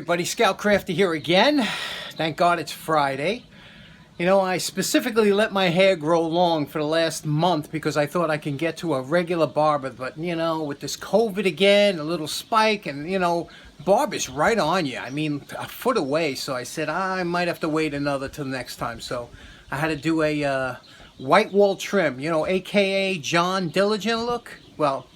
Everybody, Scout Crafty here again. Thank God it's Friday. You know, I specifically let my hair grow long for the last month because I thought I can get to a regular barber, but you know, with this COVID again, a little spike, and you know, barber's right on you. I mean, a foot away, so I said I might have to wait another till next time. So I had to do a white wall trim, you know, aka John Diligent look. Well,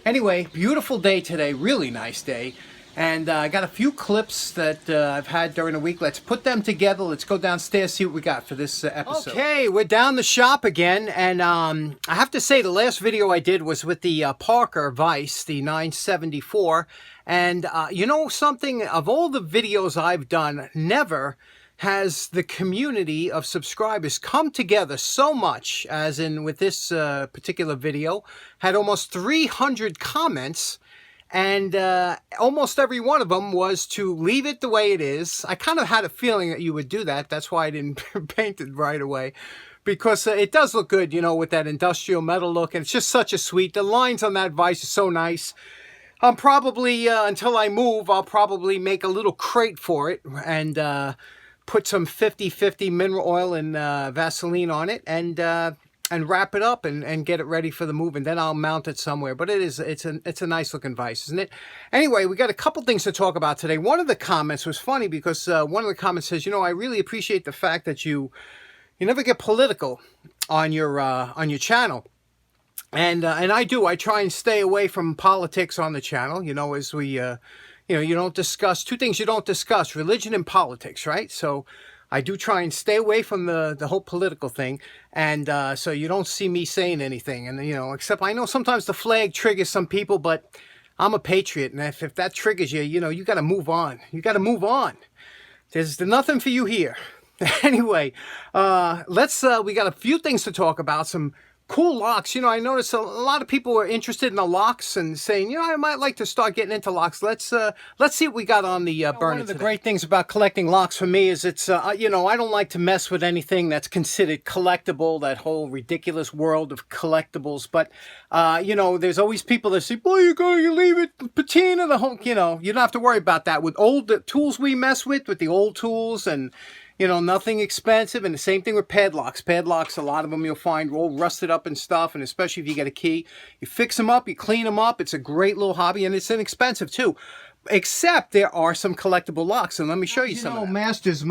anyway, beautiful day today, really nice day. And I got a few clips that I've had during the week. Let's put them together. Let's go downstairs, see what we got for this episode. Okay, we're down the shop again. And I have to say, the last video I did was with the Parker Vice, the 974. And you know something? Of all the videos I've done, never has the community of subscribers come together so much as in with this particular video. Had almost 300 comments. And almost every one of them was to leave it the way it is. I kind of had a feeling that you would do that. That's why I didn't paint it right away. Because it does look good, you know, with that industrial metal look. And it's just such a sweet. The lines on that vise are so nice. I'm probably, until I move, I'll probably make a little crate for it. And put some 50-50 mineral oil and Vaseline on it. And wrap it up and get it ready for the move, and then I'll mount it somewhere. But it's a nice looking vise, isn't it? Anyway, we got a couple things to talk about today. One of the comments was funny because one of the comments says, you know, I really appreciate the fact that you never get political on your channel. And I do. I try and stay away from politics on the channel, you know, as we you know, you don't discuss two things you don't discuss: religion and politics, right? So I do try and stay away from the whole political thing, and so you don't see me saying anything. And you know, except I know sometimes the flag triggers some people, but I'm a patriot, and if that triggers you, you know, you got to move on. You got to move on. There's nothing for you here. Anyway, let's. We got a few things to talk about. Some cool locks. You know, I noticed a lot of people were interested in the locks and saying, you know, I might like to start getting into locks. Let's see what we got on the burner. One of the great things about collecting locks for me is it's, you know, I don't like to mess with anything that's considered collectible, that whole ridiculous world of collectibles. But, you know, there's always people that say, boy, you leave it patina, the whole, you know, you don't have to worry about that. With the tools we mess with the old tools, and you know, nothing expensive. And the same thing with padlocks. Padlocks, a lot of them you'll find all rusted up and stuff. And especially if you get a key, you fix them up, you clean them up. It's a great little hobby, and it's inexpensive too. Except there are some collectible locks, and let me show you some of them. Masters,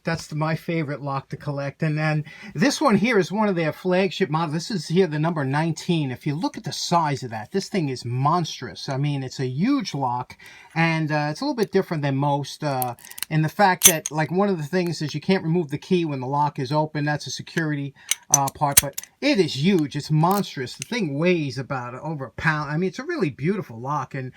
that's my favorite lock to collect. And then this one here is one of their flagship models. This is here the number 19. If you look at the size of that, this thing is monstrous. I mean, it's a huge lock, and it's a little bit different than most in the fact that, like, one of the things is you can't remove the key when the lock is open. That's a security part, but it is huge. It's monstrous. The thing weighs about over a pound. I mean, it's a really beautiful lock, and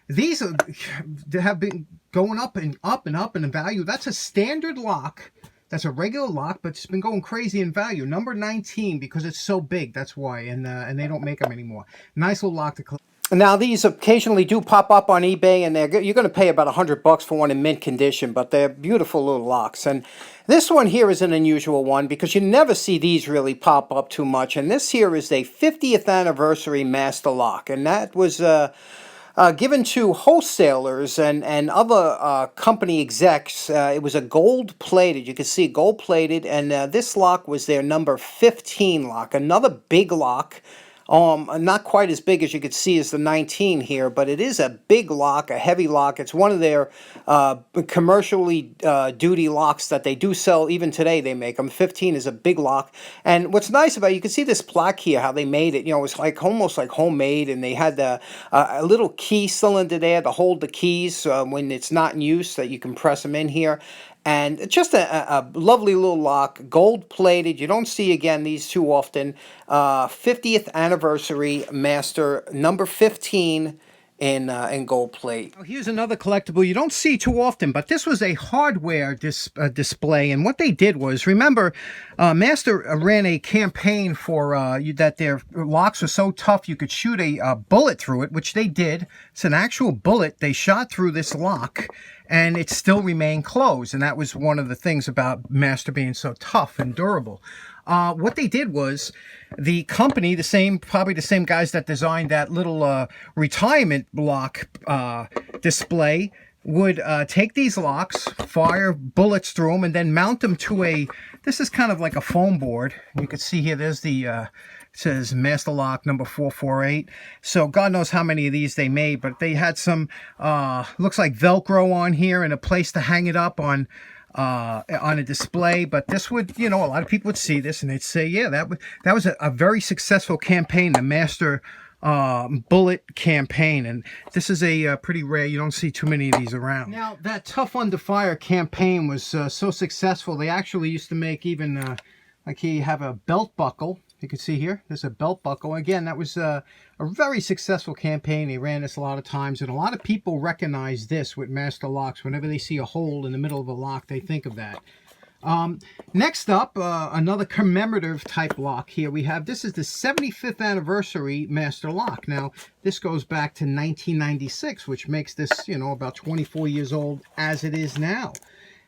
these have been going up and up and up in value. That's a standard lock. That's a regular lock, but it's been going crazy in value. Number 19, because it's so big. That's why. And they don't make them anymore. Nice little lock to collect. Now, these occasionally do pop up on eBay, and you're going to pay about $100 for one in mint condition, but they're beautiful little locks. And this one here is an unusual one because you never see these really pop up too much. And this here is a 50th anniversary master lock, and that was given to wholesalers and other company execs. It was a gold-plated, you can see gold-plated, and this lock was their number 15 lock, another big lock. Not quite as big as you could see as the 19 here, but it is a big lock, a heavy lock. It's one of their commercially duty locks that they do sell. Even today they make them. 15 is a big lock. And what's nice about it, you can see this plaque here, how they made it. You know, it's like almost like homemade, and they had a little key cylinder there to hold the keys when it's not in use, that you can press them in here. And just a lovely little lock, gold-plated. You don't see, again, these too often. 50th anniversary master, number 15 in gold plate. Here's another collectible you don't see too often, but this was a hardware display. And what they did was, remember, Master ran a campaign for that their locks were so tough you could shoot a bullet through it, which they did. It's an actual bullet they shot through this lock, and it still remained closed. And that was one of the things about Master being so tough and durable. What they did was, the company, probably the same guys that designed that little retirement block display, would take these locks, fire bullets through them, and then mount them to a, this is kind of like a foam board. You can see here, there's the, it says Master Lock number 448. So God knows how many of these they made, but they had some, looks like Velcro on here and a place to hang it up on a display. But this would, you know, a lot of people would see this and they'd say, yeah, that was a very successful campaign, the Master bullet campaign, and this is a pretty rare. You don't see too many of these around. Now that Tough Under Fire campaign was so successful, they actually used to make even like here you have a belt buckle. You can see here there's a belt buckle. Again, that was a very successful campaign. They ran this a lot of times, and a lot of people recognize this with Master Locks. Whenever they see a hole in the middle of a lock, they think of that. Next up, another commemorative type lock here we have. This is the 75th anniversary Master Lock. Now, this goes back to 1996, which makes this, you know, about 24 years old as it is now.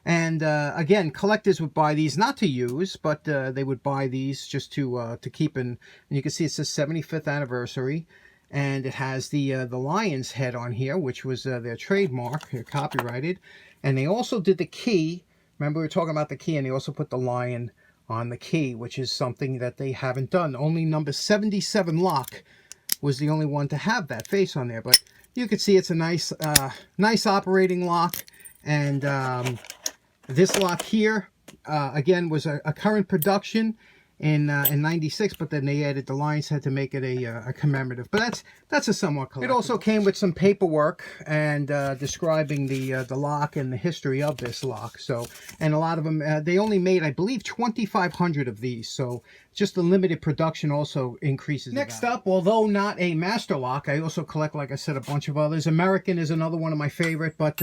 And again, collectors would buy these not to use, but they would buy these just to keep in. And you can see it says 75th anniversary, and it has the lion's head on here, which was their trademark, copyrighted. And they also did the key. Remember, we were talking about the key, and they also put the lion on the key, which is something that they haven't done. Only number 77 lock was the only one to have that face on there. But you can see it's a nice, nice operating lock. And this lock here, again, was a current production in 96, but then they added the lion's head to make it a commemorative. But that's a somewhat collectible. It also came with some paperwork and describing the lock and the history of this lock. So, and a lot of them, they only made, I believe, 2,500 of these. So just the limited production also increases. Next up, although not a Master Lock, I also collect, like I said, a bunch of others. American is another one of my favorite, but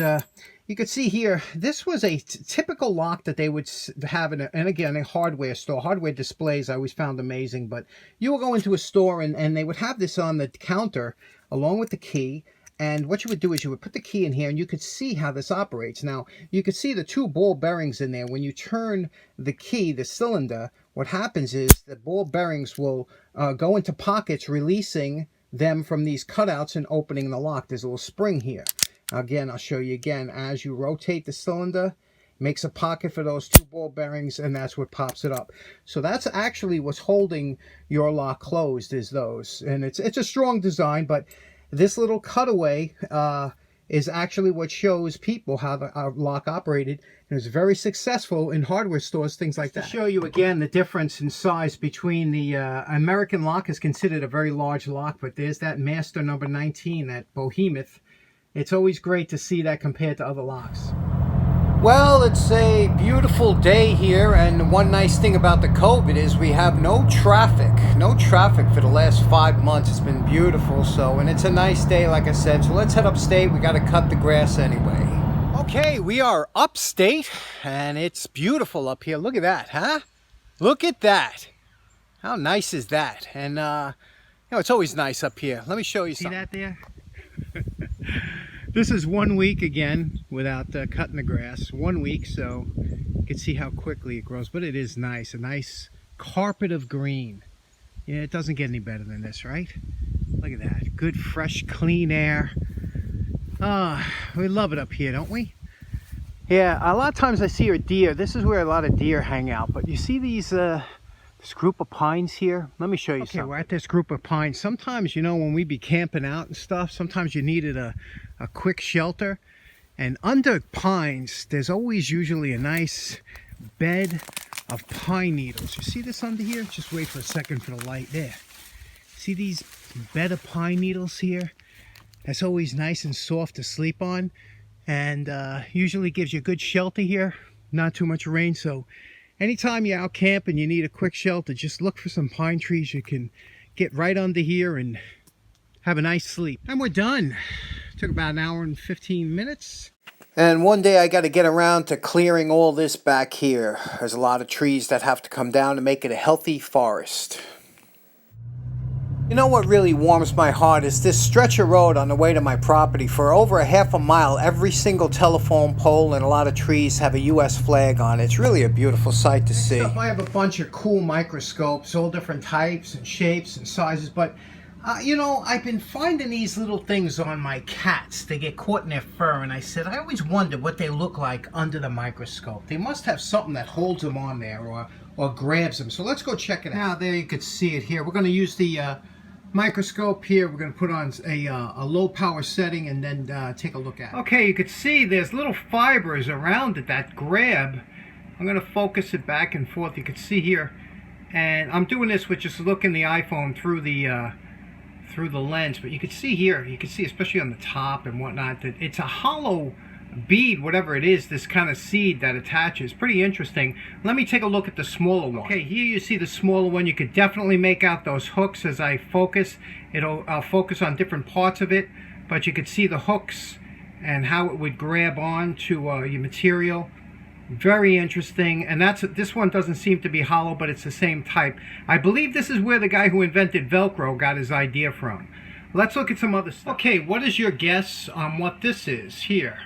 you can see here, this was a typical lock that they would have in and again, a hardware store. Hardware displays I always found amazing, but you will go into a store and they would have this on the counter along with the key. And what you would do is you would put the key in here and you could see how this operates. Now, you could see the two ball bearings in there. When you turn the key, the cylinder, what happens is the ball bearings will go into pockets, releasing them from these cutouts and opening the lock. There's a little spring here. Again, I'll show you again. As you rotate the cylinder, makes a pocket for those two ball bearings, and that's what pops it up. So that's actually what's holding your lock closed, is those. And it's a strong design, but this little cutaway is actually what shows people how the lock operated. And it was very successful in hardware stores, things like that. To show you again the difference in size between the American lock is considered a very large lock, but there's that Master number 19, that behemoth. It's always great to see that compared to other locks. Well, it's a beautiful day here, and one nice thing about the COVID is we have no traffic. No traffic for the last 5 months. It's been beautiful, so, and it's a nice day, like I said. So let's head upstate. We got to cut the grass anyway. Okay, we are upstate, and it's beautiful up here. Look at that, huh? Look at that. How nice is that? And, you know, it's always nice up here. Let me show you something. See that there? This is 1 week again without cutting the grass. 1 week, so you can see how quickly it grows. But it is nice, a nice carpet of green. Yeah, it doesn't get any better than this, right? Look at that, good, fresh, clean air. Ah, we love it up here, don't we? Yeah, a lot of times I see a deer. This is where a lot of deer hang out. But you see these, this group of pines here? Let me show you something. Okay, we're at this group of pines. Sometimes, you know, when we be camping out and stuff, sometimes you needed a quick shelter. And under pines, there's always usually a nice bed of pine needles. You see this under here? Just wait for a second for the light there. See these bed of pine needles here? That's always nice and soft to sleep on. And usually gives you good shelter here. Not too much rain, so anytime you're out camping, you need a quick shelter, just look for some pine trees. You can get right under here and have a nice sleep. And we're done. Took about an hour and 15 minutes. And one day I got to get around to clearing all this back here. There's a lot of trees that have to come down to make it a healthy forest. You know what really warms my heart is this stretch of road on the way to my property. For over a half a mile, every single telephone pole and a lot of trees have a U.S. flag on it. It's really a beautiful sight to see. Next up, I have a bunch of cool microscopes, all different types and shapes and sizes, but You know, I've been finding these little things on my cats. They get caught in their fur, and I said, I always wondered what they look like under the microscope. They must have something that holds them on there or grabs them. So let's go check it out. Now, there you can see it here. We're going to use the microscope here. We're going to put on a low power setting and then take a look at it. Okay, you can see there's little fibers around it that grab. I'm going to focus it back and forth. You can see here. And I'm doing this with just looking the iPhone through the lens, but you can see here, you can see especially on the top and whatnot, that it's a hollow bead, whatever it is, this kind of seed that attaches. Pretty interesting. Let me take a look at the smaller one. Okay, here you see the smaller one. You could definitely make out those hooks as I focus. I'll focus on different parts of it, but you could see the hooks and how it would grab on to your material. Very interesting. And this one doesn't seem to be hollow, but it's the same type. I believe this is where the guy who invented Velcro got his idea from. Let's look at some other stuff. Okay, what is your guess on what this is here?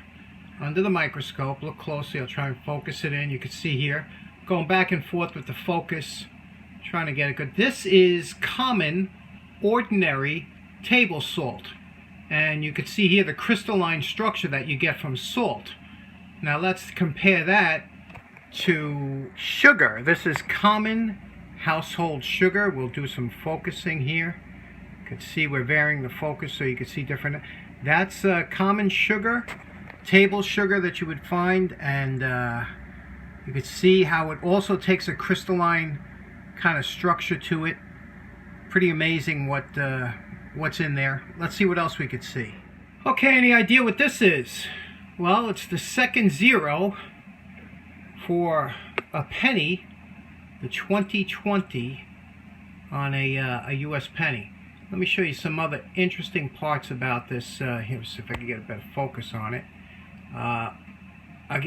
Under the microscope, look closely. I'll try and focus it in. You can see here, going back and forth with the focus, trying to get it good. This is common, ordinary table salt. And you can see here the crystalline structure that you get from salt. Now let's compare that to sugar. This is common household sugar. We'll do some focusing here. You can see we're varying the focus so you can see different. That's common sugar, table sugar that you would find, and you can see how it also takes a crystalline kind of structure to it. Pretty amazing what's in there. Let's see what else we could see. Okay, any idea what this is? Well, it's the second zero for a penny, the 2020 on a U.S. penny. Let me show you some other interesting parts about this. Here, see if I can get a better focus on it. I'll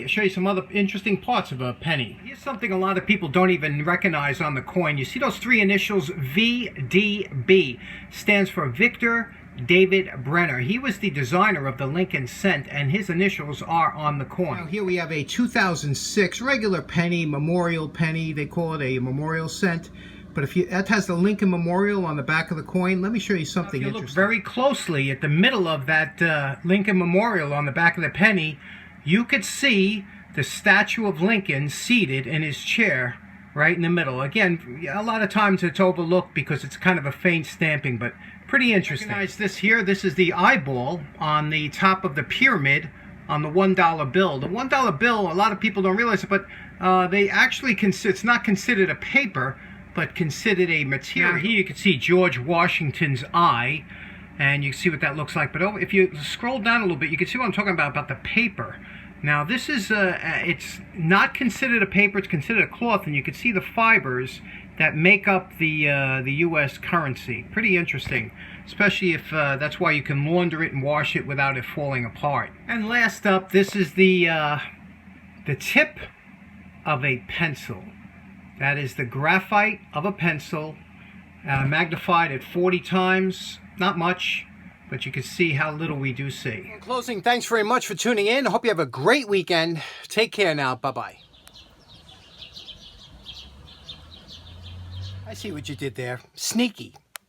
show you some other interesting parts of a penny. Here's something a lot of people don't even recognize on the coin. You see those three initials, VDB, stands for Victor David Brenner. He was the designer of the Lincoln cent, and his initials are on the coin. Now here we have a 2006 regular penny, memorial penny. They call it a memorial cent. But that has the Lincoln Memorial on the back of the coin. Let me show you something interesting. If you look very closely at the middle of that Lincoln Memorial on the back of the penny, you could see the statue of Lincoln seated in his chair right in the middle. Again, a lot of times it's overlooked because it's kind of a faint stamping, but pretty interesting. Recognize this here. This is the eyeball on the top of the pyramid on the $1 bill. The $1 bill, a lot of people don't realize it, but they actually it's not considered a paper, but considered a material. Now here you can see George Washington's eye, and you can see what that looks like. But if you scroll down a little bit, you can see what I'm talking about the paper. Now this is, it's not considered a paper, it's considered a cloth, and you can see the fibers that make up the U.S. currency. Pretty interesting, especially if that's why you can launder it and wash it without it falling apart. And last up, this is the tip of a pencil. That is the graphite of a pencil, magnified at 40 times. Not much, but you can see how little we do see. In closing, thanks very much for tuning in. I hope you have a great weekend. Take care now. Bye-bye. I see what you did there. Sneaky.